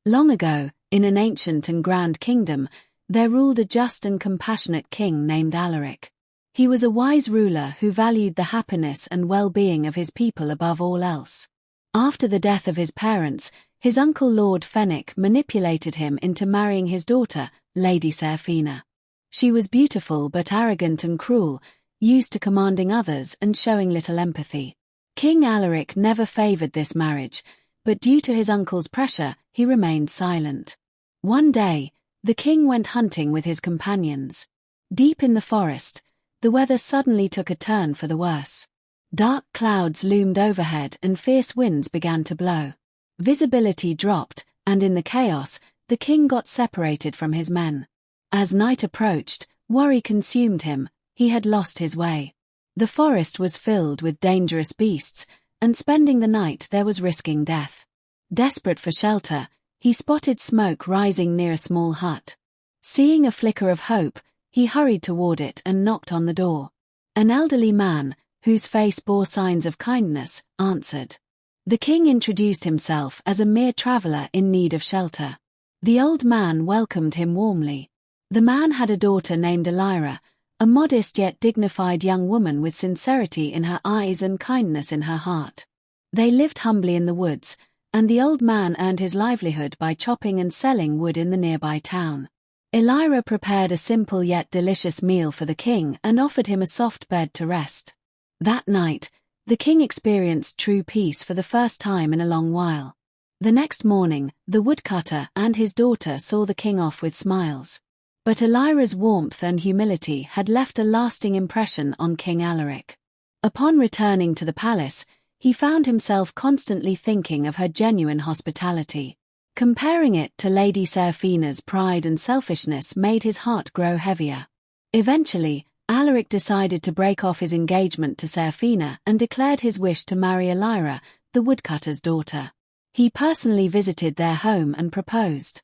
Long ago, in an ancient and grand kingdom, there ruled a just and compassionate king named Alaric. He was a wise ruler who valued the happiness and well-being of his people above all else. After the death of his parents, his uncle Lord Fenwick manipulated him into marrying his daughter, Lady Seraphina. She was beautiful but arrogant and cruel, used to commanding others and showing little empathy. King Alaric never favored this marriage, but due to his uncle's pressure, he remained silent. One day, the king went hunting with his companions. Deep in the forest, the weather suddenly took a turn for the worse. Dark clouds loomed overhead and fierce winds began to blow. Visibility dropped, and in the chaos, the king got separated from his men. As night approached, worry consumed him. He had lost his way. The forest was filled with dangerous beasts, and spending the night there was risking death. Desperate for shelter, he spotted smoke rising near a small hut. Seeing a flicker of hope, he hurried toward it and knocked on the door. An elderly man, whose face bore signs of kindness, answered. The king introduced himself as a mere traveler in need of shelter. The old man welcomed him warmly. The man had a daughter named Elira, a modest yet dignified young woman with sincerity in her eyes and kindness in her heart. They lived humbly in the woods, and the old man earned his livelihood by chopping and selling wood in the nearby town. Elira prepared a simple yet delicious meal for the king and offered him a soft bed to rest. That night, the king experienced true peace for the first time in a long while. The next morning, the woodcutter and his daughter saw the king off with smiles. But Elira's warmth and humility had left a lasting impression on King Alaric. Upon returning to the palace, he found himself constantly thinking of her genuine hospitality. Comparing it to Lady Seraphina's pride and selfishness made his heart grow heavier. Eventually, Alaric decided to break off his engagement to Seraphina and declared his wish to marry Elira, the woodcutter's daughter. He personally visited their home and proposed.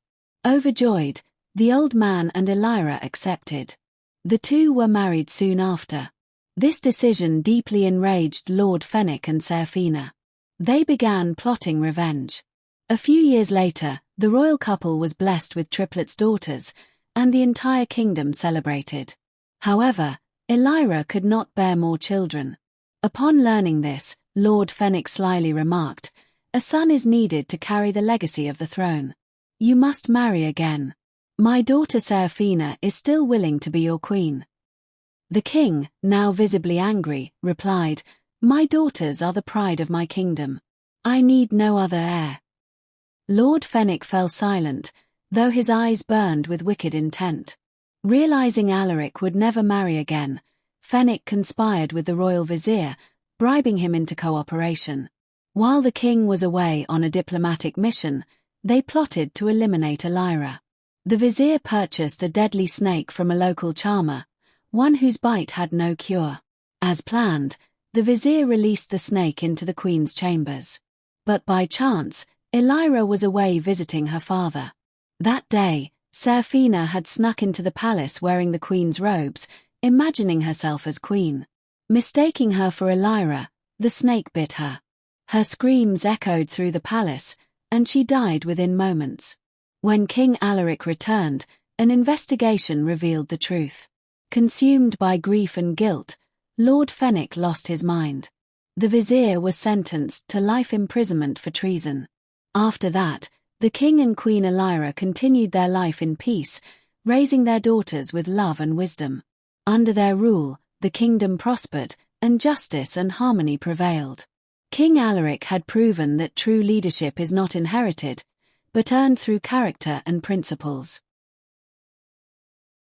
Overjoyed, the old man and Elira accepted. The two were married soon after. This decision deeply enraged Lord Fenwick and Seraphina. They began plotting revenge. A few years later, the royal couple was blessed with triplets daughters, and the entire kingdom celebrated. However, Elira could not bear more children. Upon learning this, Lord Fenwick slyly remarked, "A son is needed to carry the legacy of the throne. You must marry again. My daughter Seraphina is still willing to be your queen." The king, now visibly angry, replied, "My daughters are the pride of my kingdom. I need no other heir." Lord Fenwick fell silent, though his eyes burned with wicked intent. Realizing Alaric would never marry again, Fenwick conspired with the royal vizier, bribing him into cooperation. While the king was away on a diplomatic mission, they plotted to eliminate Elira. The vizier purchased a deadly snake from a local charmer, one whose bite had no cure. As planned, the vizier released the snake into the queen's chambers. But by chance, Elira was away visiting her father. That day, Seraphina had snuck into the palace wearing the queen's robes, imagining herself as queen. Mistaking her for Elira, the snake bit her. Her screams echoed through the palace, and she died within moments. When King Alaric returned, an investigation revealed the truth. Consumed by grief and guilt, Lord Fenwick lost his mind. The vizier was sentenced to life imprisonment for treason. After that, the king and queen Elira continued their life in peace, raising their daughters with love and wisdom. Under their rule, the kingdom prospered, and justice and harmony prevailed. King Alaric had proven that true leadership is not inherited, but earned through character and principles.